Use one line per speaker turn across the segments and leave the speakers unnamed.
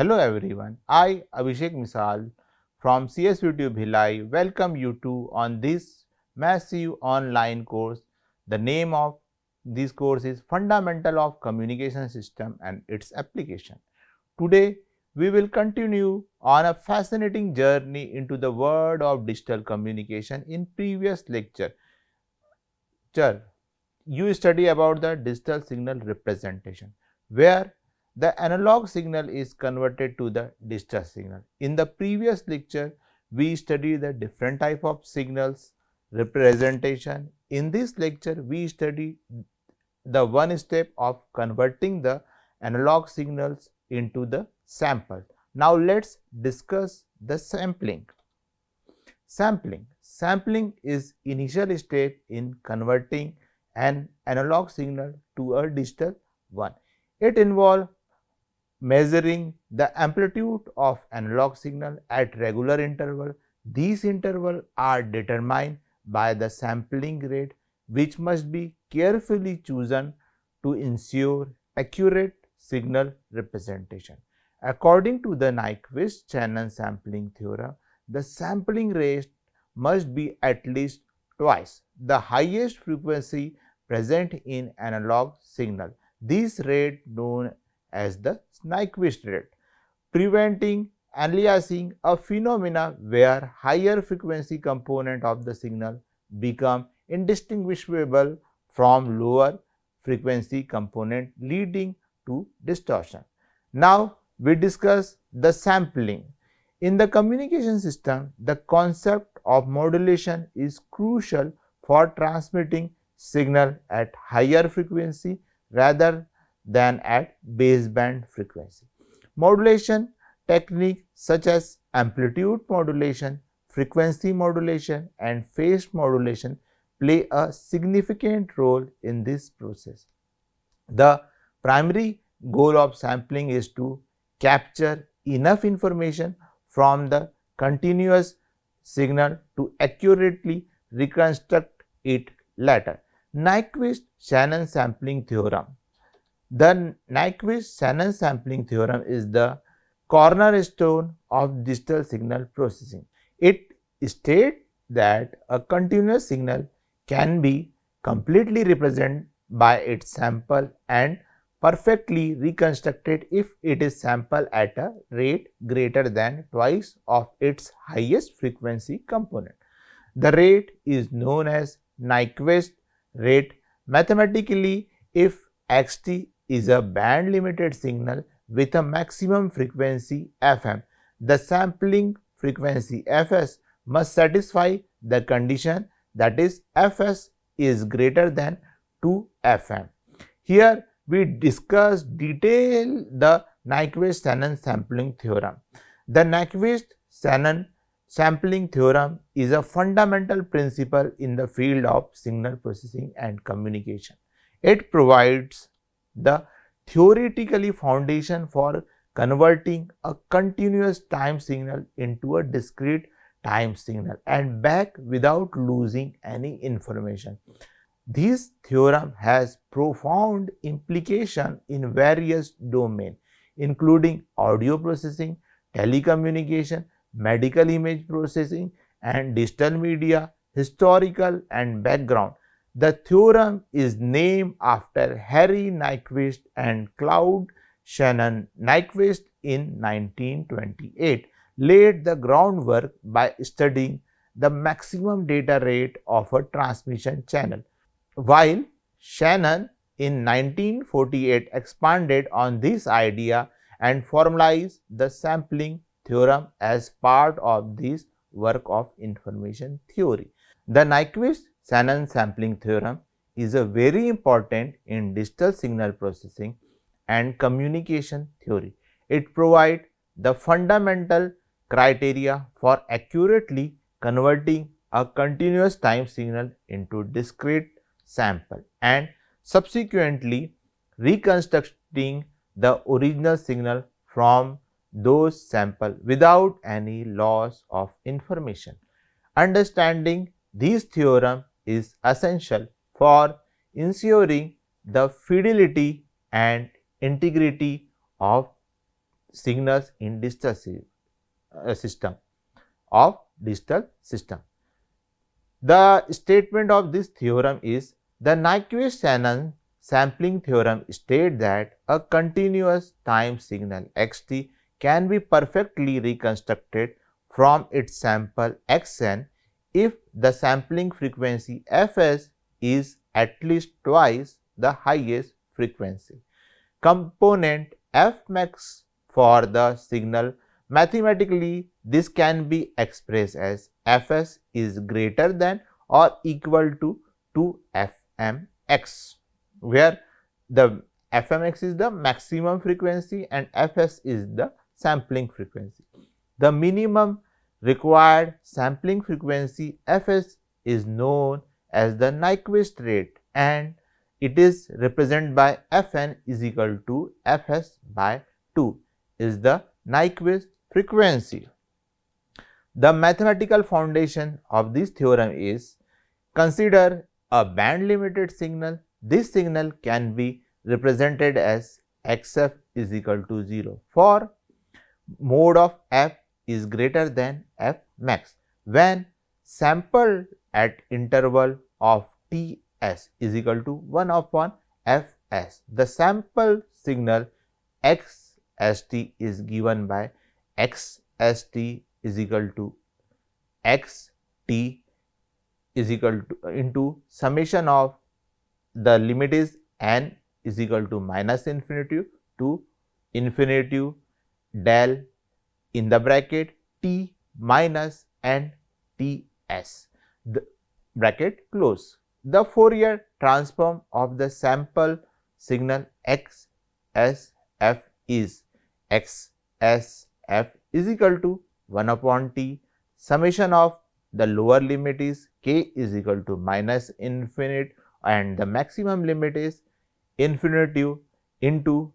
Hello everyone, I Abhishek Misal from CSVTU Bhilai welcome you to on this massive online course. The name of this course is Fundamental of Communication System and its Application. Today we will continue on a fascinating journey into the world of digital communication. In previous lecture, you study about the digital signal representation where the analog signal is converted to the digital signal. In the previous lecture, we studied the different type of signals representation. In this lecture, we study the one step of converting the analog signals into the sample. Now let's discuss the sampling. Sampling is initial step in converting an analog signal to a digital one. It involves measuring the amplitude of analog signal at regular interval. These intervals are determined by the sampling rate, which must be carefully chosen to ensure accurate signal representation. According to the Nyquist-Shannon sampling theorem, the sampling rate must be at least twice the highest frequency present in analog signal. This rate known as the Nyquist rate, preventing aliasing, a phenomena where higher frequency component of the signal become indistinguishable from lower frequency component, leading to distortion. Now we discuss the sampling. In the communication system, the concept of modulation is crucial for transmitting signal at higher frequency rather than at baseband frequency. Modulation techniques such as amplitude modulation, frequency modulation and phase modulation play a significant role in this process. The primary goal of sampling is to capture enough information from the continuous signal to accurately reconstruct it later. Nyquist-Shannon sampling theorem. The Nyquist-Shannon sampling theorem is the cornerstone of digital signal processing. It states that a continuous signal can be completely represented by its sample and perfectly reconstructed if it is sampled at a rate greater than twice of its highest frequency component. The rate is known as Nyquist rate. Mathematically, if xt is a band limited signal with a maximum frequency fm, the sampling frequency fs must satisfy the condition, that is fs is greater than 2 fm. Here we discuss detail the Nyquist-Shannon sampling theorem. The Nyquist-Shannon sampling theorem is a fundamental principle in the field of signal processing and communication. It provides the theoretically foundation for converting a continuous time signal into a discrete time signal and back without losing any information. This theorem has profound implication in various domains, including audio processing, telecommunication, medical image processing, and digital media, historical and background. The theorem is named after Harry Nyquist and Claude Shannon. Nyquist in 1928 laid the groundwork by studying the maximum data rate of a transmission channel, while Shannon in 1948 expanded on this idea and formalized the sampling theorem as part of this work of information theory. The Nyquist-Shannon sampling theorem is a very important in digital signal processing and communication theory. It provides the fundamental criteria for accurately converting a continuous time signal into discrete sample and subsequently reconstructing the original signal from those samples without any loss of information. Understanding this theorem is essential for ensuring the fidelity and integrity of signals in digital system of digital system. The statement of this theorem is the Nyquist-Shannon sampling theorem states that a continuous time signal xt can be perfectly reconstructed from its sample xn if the sampling frequency fs is at least twice the highest frequency component fmax for the signal. Mathematically, this can be expressed as fs is greater than or equal to 2fmx, where the fmx is the maximum frequency and fs is the sampling frequency. The minimum required sampling frequency fs is known as the Nyquist rate and it is represented by fn is equal to fs by 2 is the Nyquist frequency. The mathematical foundation of this theorem is consider a band limited signal. This signal can be represented as xf is equal to 0 for mode of f is greater than f max when sampled at interval of ts is equal to 1 upon fs. The sample signal xst is given by xst is equal to xt is equal to into summation of the limit is n is equal to minus infinity to infinity del in the bracket t minus n ts the bracket close. The Fourier transform of the sample signal xsf is xsf is equal to 1 upon t summation of the lower limit is k is equal to minus infinite and the maximum limit is infinity into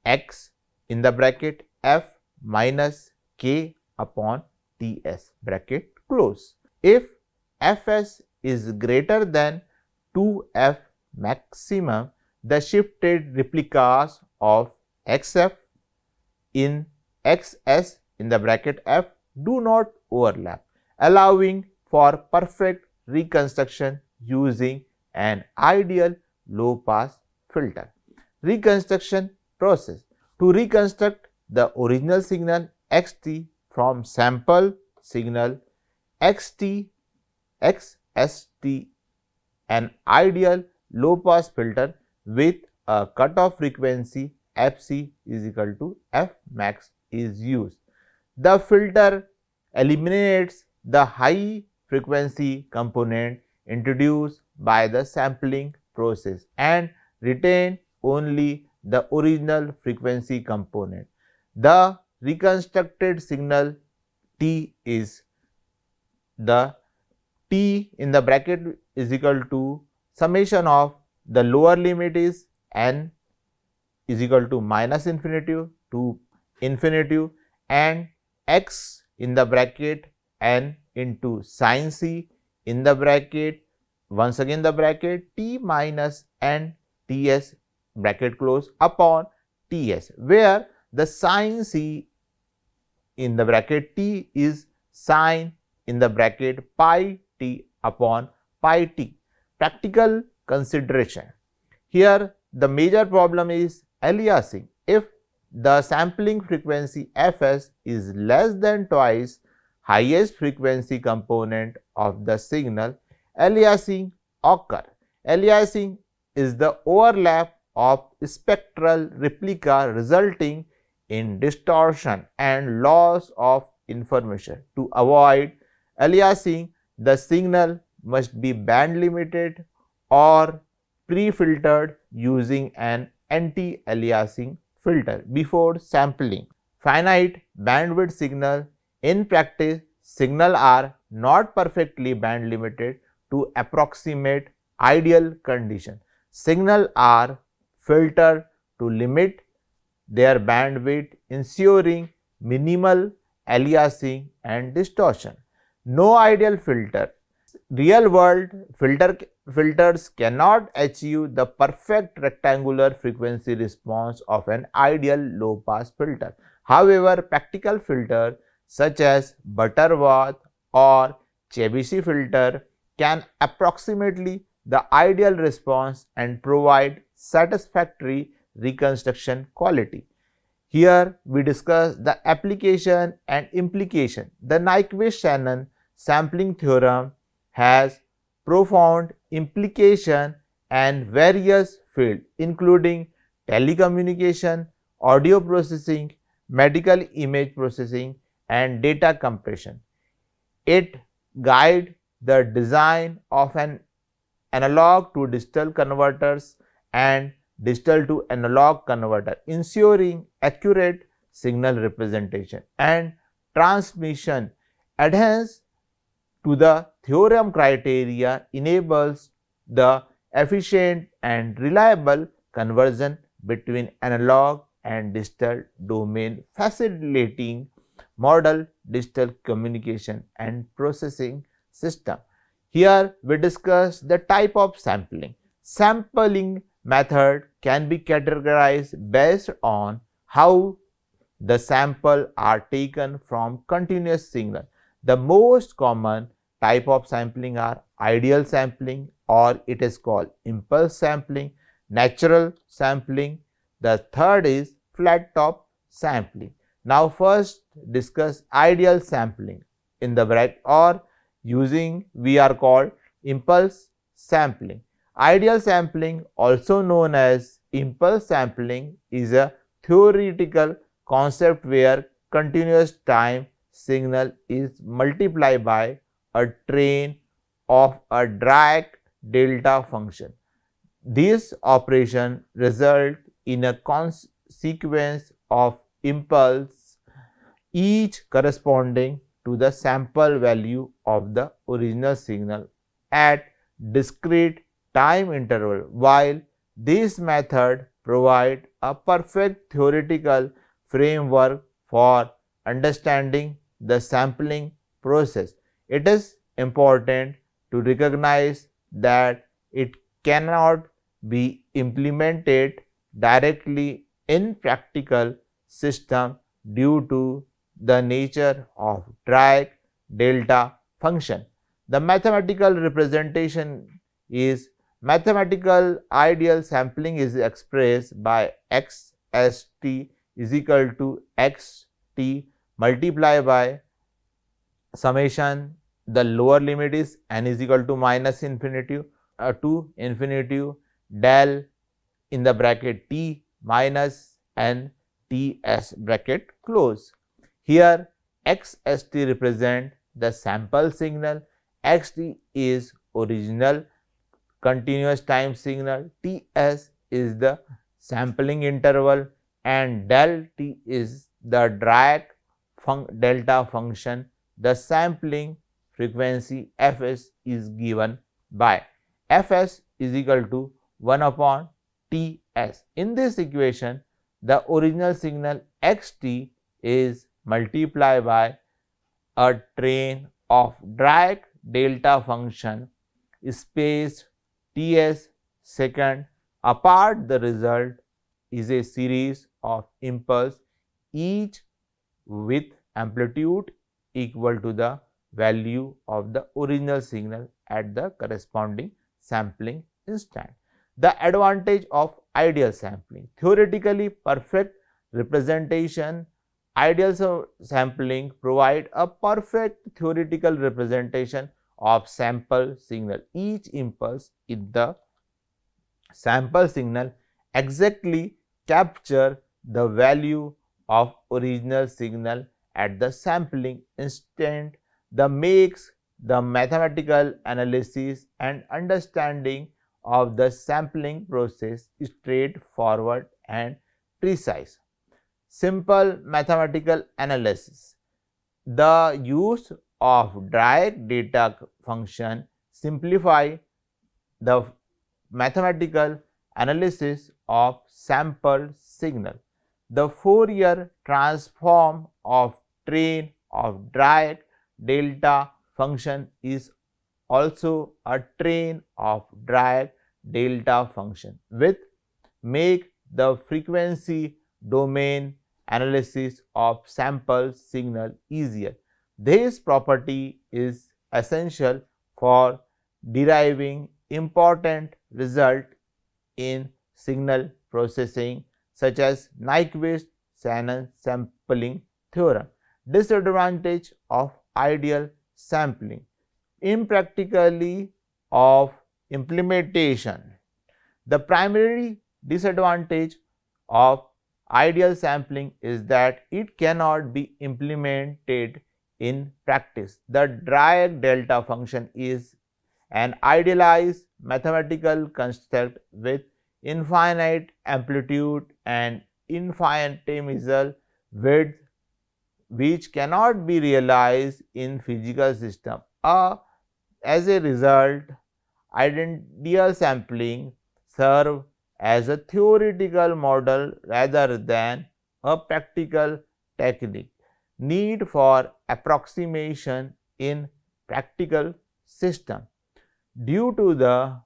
x in the bracket f minus k upon ts bracket close. If fs is greater than 2f maximum, the shifted replicas of xf in xs in the bracket f do not overlap, allowing for perfect reconstruction using an ideal low pass filter. Reconstruction process. To reconstruct the original signal xt from sample signal xst, an ideal low pass filter with a cutoff frequency fc is equal to f max is used. The filter eliminates the high frequency component introduced by the sampling process and retain only the original frequency component. The reconstructed signal t is the t in the bracket is equal to summation of the lower limit is n is equal to minus infinity to infinity and x in the bracket n into sin c in the bracket once again the bracket t minus n ts bracket close upon ts, where the sin c in the bracket t is sin in the bracket pi t upon pi t. Practical consideration. Here the major problem is aliasing. If the sampling frequency fs is less than twice highest frequency component of the signal, aliasing occur. Aliasing is the overlap of spectral replica resulting in distortion and loss of information. To avoid aliasing, the signal must be band limited or pre-filtered using an anti-aliasing filter before sampling. Finite bandwidth signal. In practice, signals are not perfectly band limited to approximate ideal condition. Signals are filtered to limit their bandwidth, ensuring minimal aliasing and distortion. No ideal filter. Real world filters cannot achieve the perfect rectangular frequency response of an ideal low pass filter, However, practical filters such as Butterworth or Chebyshev filter can approximately the ideal response and provide satisfactory reconstruction quality. Here we discuss the application and implication. The Nyquist-Shannon sampling theorem has profound implication and various fields including telecommunication, audio processing, medical image processing and data compression. It guides the design of an analog to digital converters and digital to analog converter, ensuring accurate signal representation and transmission. Adherence to the theorem criteria enables the efficient and reliable conversion between analog and digital domain, facilitating model digital communication and processing system. Here we discuss the type of sampling. Sampling method can be categorized based on how the sample are taken from continuous signal. The most common type of sampling are ideal sampling, or it is called impulse sampling, natural sampling. The third is flat top sampling. Now first discuss ideal sampling in the bracket or using we are called impulse sampling. Ideal sampling, also known as impulse sampling, is a theoretical concept where continuous time signal is multiplied by a train of a direct delta function. This operation results in a sequence of impulse, each corresponding to the sample value of the original signal at discrete time interval. While this method provides a perfect theoretical framework for understanding the sampling process, it is important to recognize that it cannot be implemented directly in practical system due to the nature of direct delta function. The mathematical representation is mathematical ideal sampling is expressed by x s t is equal to x t multiplied by summation. The lower limit is n is equal to minus infinity to infinity del in the bracket t minus n t s bracket close. Here x s t represent the sample signal, x t is original continuous time signal, t s is the sampling interval and del t is the direct delta function. The sampling frequency fs is given by fs is equal to 1 upon ts. In this equation, the original signal xt is multiplied by a train of direct delta function spaced ts second apart. The result is a series of impulse, each with amplitude equal to the value of the original signal at the corresponding sampling instant. The advantage of ideal sampling: theoretically perfect representation. Ideal sampling provide a perfect theoretical representation of sample signal. Each impulse in the sample signal exactly capture the value of original signal at the sampling instant. That makes the mathematical analysis and understanding of the sampling process straightforward and precise. Simple mathematical analysis: the use of direct data function simplify the mathematical analysis of sample signal. The Fourier transform of train of direct delta function is also a train of direct delta function with make the frequency domain analysis of sample signal easier. This property is essential for deriving important result in signal processing such as Nyquist-Shannon sampling theorem. Disadvantage of ideal sampling: impracticality of implementation. The primary disadvantage of ideal sampling is that it cannot be implemented in practice. The Dirac delta function is an idealized mathematical construct with infinite amplitude and infinitesimal width which cannot be realized in physical system. As a result, ideal sampling serve as a theoretical model rather than a practical technique. Need for approximation in practical system. Due to the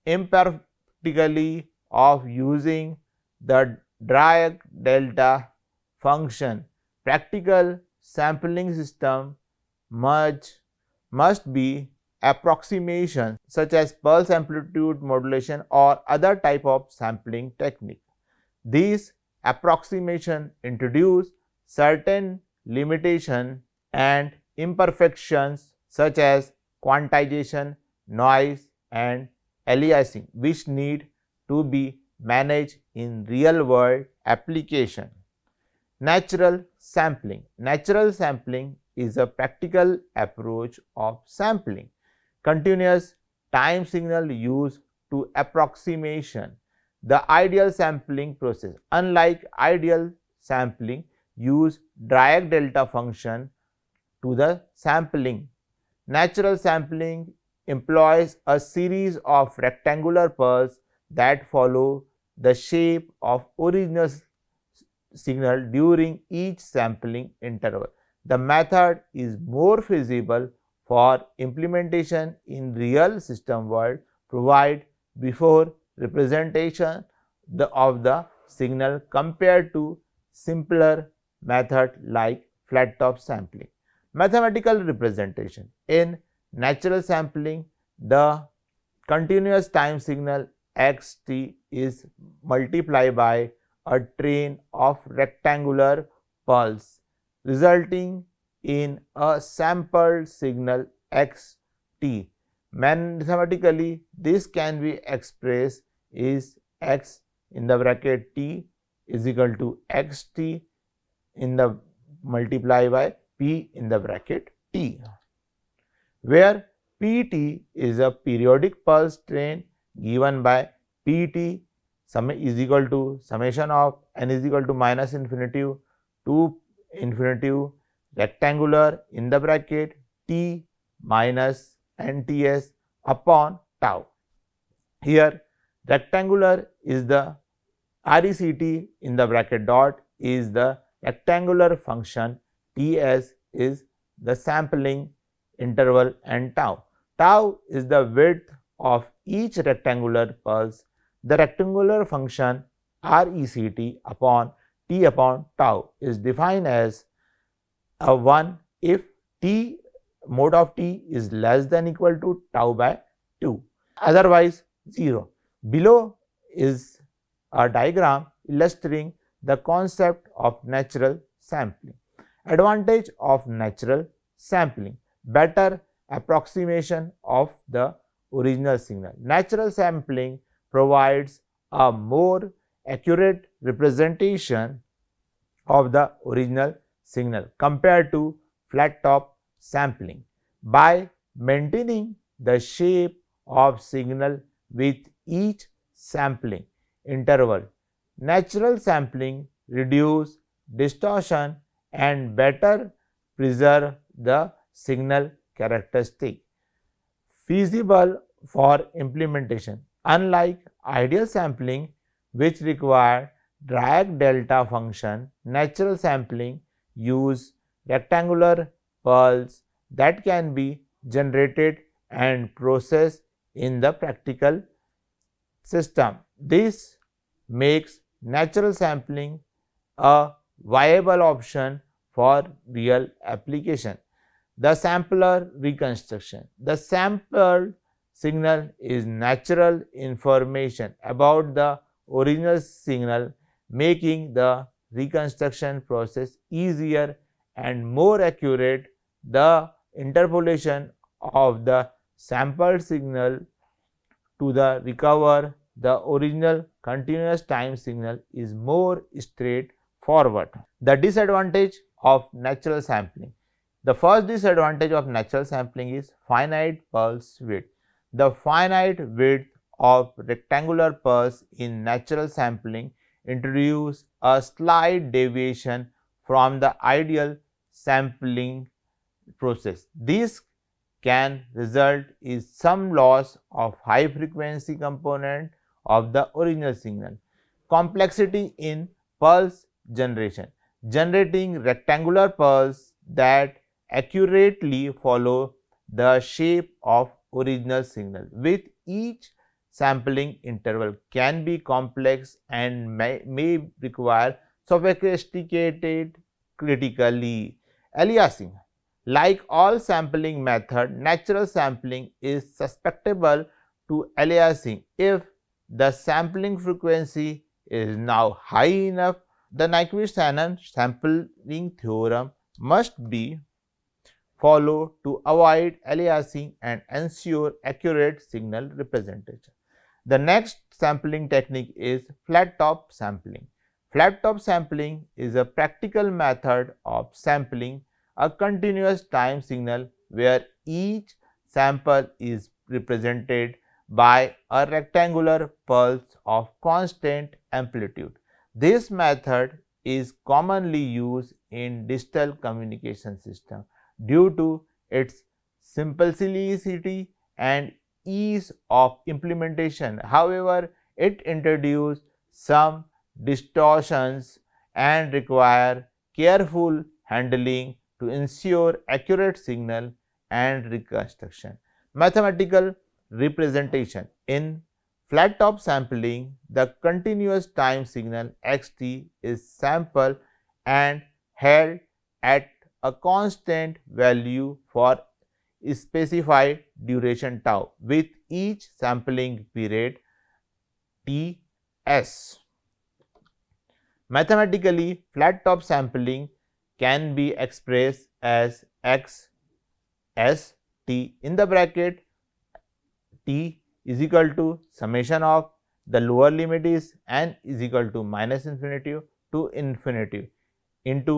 impracticality of using the Dirac delta function, practical sampling system must be approximation such as pulse amplitude modulation or other type of sampling technique. These approximation introduce certain limitation and imperfections such as quantization, noise and aliasing, which need to be managed in real world application. Natural sampling. Natural sampling is a practical approach of sampling continuous time signal used to approximation the ideal sampling process. Unlike ideal sampling, use Dirac delta function to the sampling. Natural sampling employs a series of rectangular pulses that follow the shape of original signal during each sampling interval. The method is more feasible for implementation in real system world, provide before representation of the signal compared to simpler method like flat top sampling. Mathematical representation. In natural sampling, the continuous time signal xt is multiplied by a train of rectangular pulse resulting in a sampled signal xt. Mathematically, this can be expressed is x in the bracket t is equal to xt in the multiply by p in the bracket t, where pt is a periodic pulse train given by pt is equal to summation of n is equal to minus infinity to infinity rectangular in the bracket t minus nts upon tau. Here rectangular is the RECT in the bracket dot is the rectangular function, ts is the sampling interval and tau. Tau is the width of each rectangular pulse. The rectangular function RECT upon t upon tau is defined as a 1 if t mod of t is less than equal to tau by 2, otherwise 0. Below is a diagram illustrating the concept of natural sampling. Advantage of natural sampling: better approximation of the original signal. Natural sampling provides a more accurate representation of the original signal compared to flat top sampling. By maintaining the shape of signal with each sampling interval, natural sampling reduce distortion and better preserve the signal characteristic. Feasible for implementation. Unlike ideal sampling, which require Dirac delta function, natural sampling use rectangular pulse that can be generated and processed in the practical system. This makes natural sampling a viable option for real application. The sampler reconstruction. The sampled signal is natural information about the original signal, making the reconstruction process easier and more accurate. The interpolation of the sampled signal to the recover the original continuous time signal is more straightforward. The disadvantage of natural sampling. The first disadvantage of natural sampling is finite pulse width. The finite width of rectangular pulse in natural sampling introduce a slight deviation from the ideal sampling process. This can result in some loss of high frequency component of the original signal. Complexity in pulse generation. Generating rectangular pulse that accurately follow the shape of original signal with each sampling interval can be complex and may require sophisticated critically aliasing. Like all sampling method, natural sampling is susceptible to aliasing if the sampling frequency is now high enough. The Nyquist-Shannon sampling theorem must be followed to avoid aliasing and ensure accurate signal representation. The next sampling technique is flat top sampling. Flat top sampling is a practical method of sampling a continuous time signal where each sample is represented by a rectangular pulse of constant amplitude. This method is commonly used in digital communication system due to its simplicity and ease of implementation. However, it introduces some distortions and require careful handling to ensure accurate signal and reconstruction. Mathematical representation. In flat top sampling, the continuous time signal xt is sampled and held at a constant value for specified duration tau with each sampling period Ts. Mathematically, flat top sampling can be expressed as x s t in the bracket t is equal to summation of the lower limit is n is equal to minus infinity to infinity into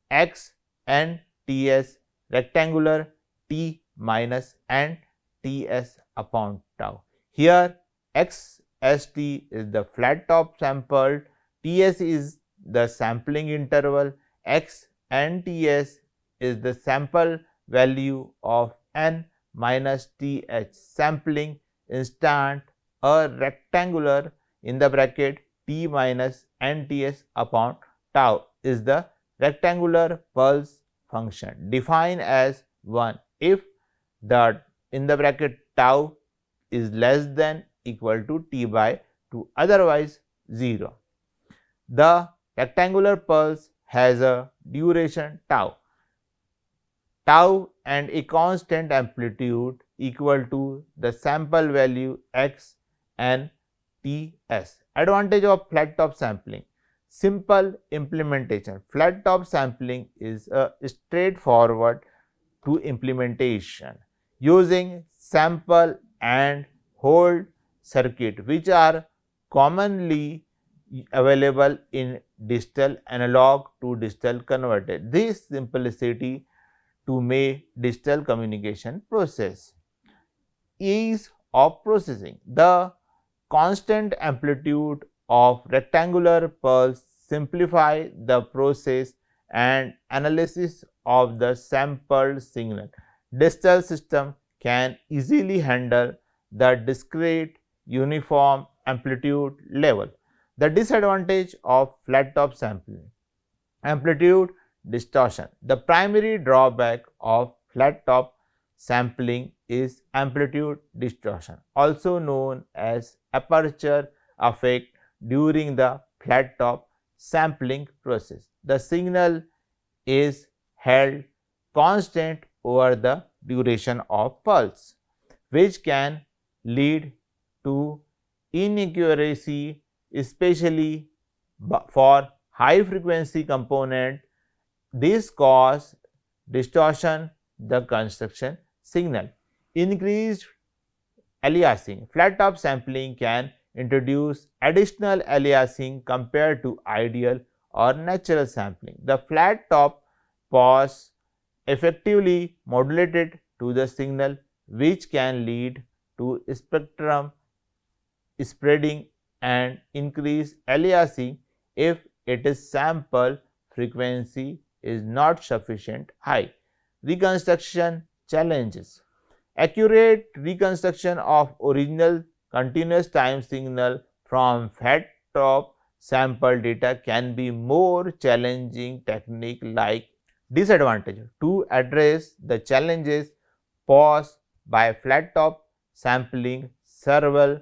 x n ts rectangular t minus n ts upon tau. Here x s t is the flat top sampled, ts is the sampling interval, x n ts is the sample value of n minus th sampling instant a rectangular in the bracket t minus n ts upon tau is the rectangular pulse function defined as 1 if the in the bracket tau is less than equal to t by 2, otherwise 0. The rectangular pulse has a duration tau and a constant amplitude equal to the sample value x and ts. Advantage of flat top sampling. Simple implementation. Flat top sampling is a straightforward to implementation using sample and hold circuit which are commonly available in digital analog to digital converter. This simplicity to make digital communication process. Ease of processing. The constant amplitude of rectangular pulse simplify the process and analysis of the sampled signal. Digital system can easily handle the discrete uniform amplitude level. The disadvantage of flat top sampling. Amplitude distortion. The primary drawback of flat top sampling is amplitude distortion, also known as aperture effect during the flat top sampling process. The signal is held constant over the duration of pulse, which can lead to inaccuracy, especially for high frequency component. This cause distortion the construction signal. Increased aliasing. Flat top sampling can introduce additional aliasing compared to ideal or natural sampling. The flat top pause effectively modulated to the signal, which can lead to spectrum spreading and increase aliasing if its sample frequency is not sufficient high. Reconstruction challenges. Accurate reconstruction of original continuous time signal from flat top sample data can be more challenging technique like disadvantage. To address the challenges posed by flat top sampling, several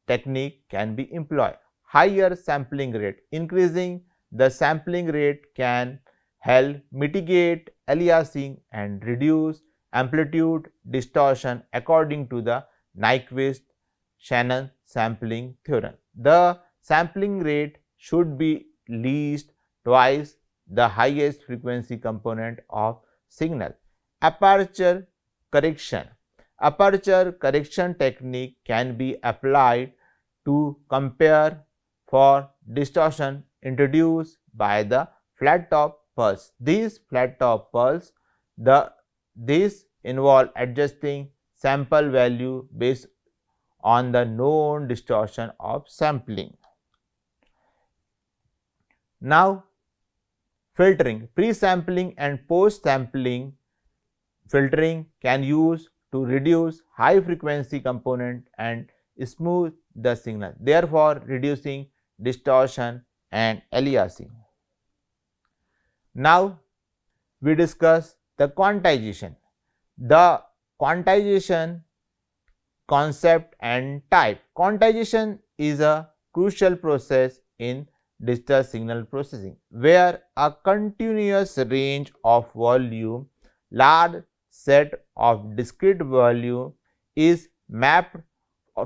technique can be employed. Higher sampling rate. Increasing the sampling rate can help mitigate aliasing and reduce amplitude distortion according to the Nyquist-Shannon sampling theorem. The sampling rate should be least twice the highest frequency component of signal. Aperture correction. Aperture correction technique can be applied to compare for distortion introduced by the flat top pulse. These flat top pulse, this involve adjusting sample value based on the known distortion of sampling. Now, filtering. Pre-sampling and post-sampling filtering can use to reduce high frequency component and smooth the signal, therefore reducing distortion and aliasing. Now, we discuss the quantization. The quantization concept and type. Quantization is a crucial process in digital signal processing, where a continuous range of volume, large set of discrete value is mapped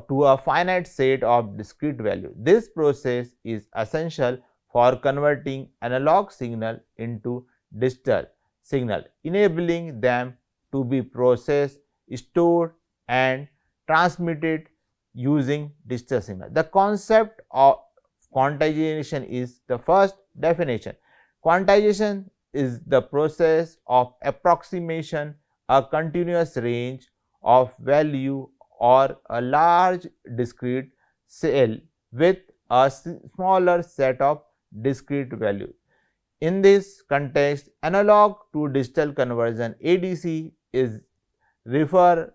to a finite set of discrete value. This process is essential for converting analog signal into digital signal, enabling them to be processed, stored and transmitted using digital signal. The concept of quantization is the first definition. Quantization is the process of approximation a continuous range of value or a large discrete cell with a smaller set of discrete values. In this context, analog to digital conversion ADC is refer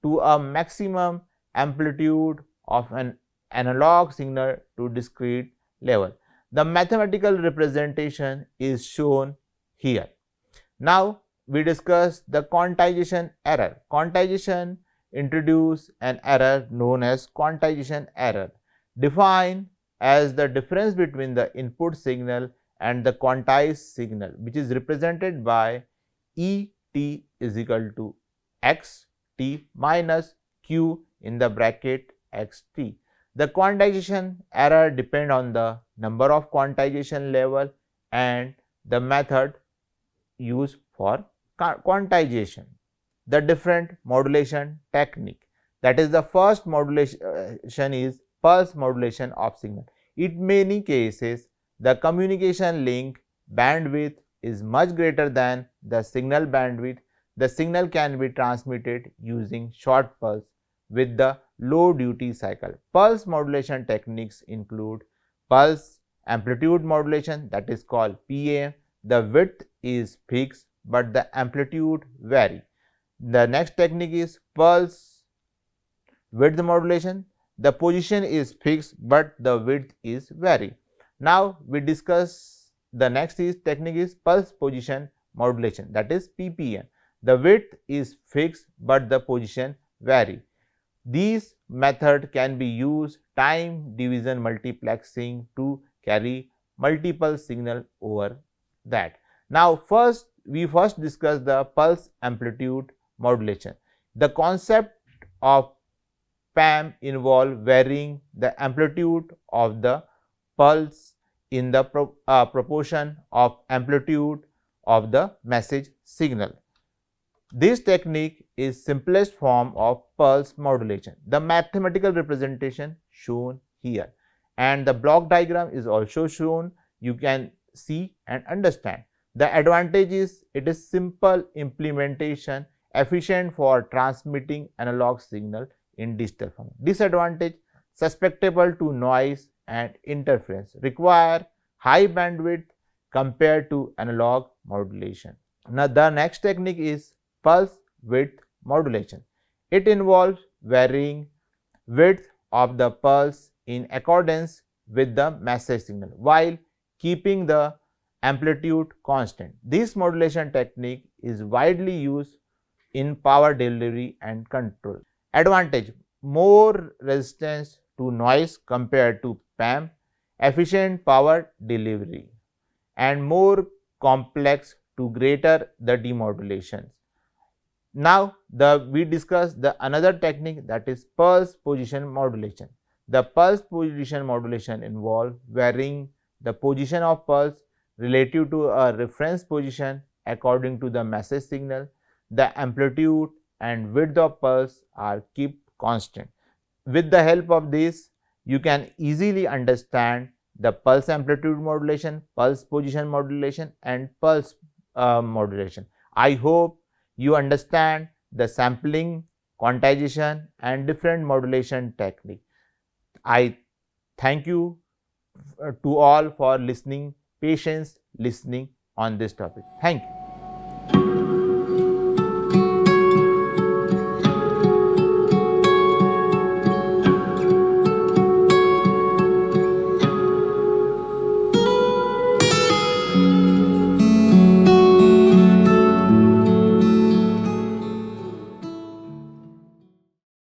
to a maximum amplitude of an analog signal to discrete level. The mathematical representation is shown here. Now, we discuss the quantization error. Quantization introduce an error known as quantization error, defined as the difference between the input signal and the quantized signal, which is represented by Et is equal to xt minus q in the bracket xt. The quantization error depend on the number of quantization level and the method used for quantization. The different modulation technique, that is the first modulation is pulse modulation of signal. In many cases, the communication link bandwidth is much greater than the signal bandwidth. The signal can be transmitted using short pulse with the low duty cycle. Pulse modulation techniques include pulse amplitude modulation, that is called PAM. The width is fixed but the amplitude vary. The next technique is pulse width modulation. The position is fixed but the width is vary. Now, we discuss the next technique is pulse position modulation, that is PPM. The width is fixed but the position vary. These method can be used time division multiplexing to carry multiple signal over that. Now we first discuss the pulse amplitude modulation. The concept of PAM involve varying the amplitude of the pulse in the proportion of amplitude of the message signal. This technique is simplest form of pulse modulation. The mathematical representation shown here and the block diagram is also shown. You can see and understand. The advantage is it is simple implementation, efficient for transmitting analog signal in digital form. Disadvantage, susceptible to noise and interference, require high bandwidth compared to analog modulation. Now the next technique is pulse width modulation. It involves varying width of the pulse in accordance with the message signal while keeping the amplitude constant. This modulation technique is widely used in power delivery and control. Advantage, more resistance to noise compared to PAM, efficient power delivery and more complex to greater the demodulations. Now we discuss the another technique, that is pulse position modulation. The pulse position modulation involves varying the position of pulse relative to a reference position according to the message signal. The amplitude and width of pulse are kept constant. With the help of this, you can easily understand the pulse amplitude modulation, pulse position modulation and pulse modulation. I hope you understand the sampling, quantization and different modulation technique. I thank you to all for listening, patience listening on this topic. Thank you.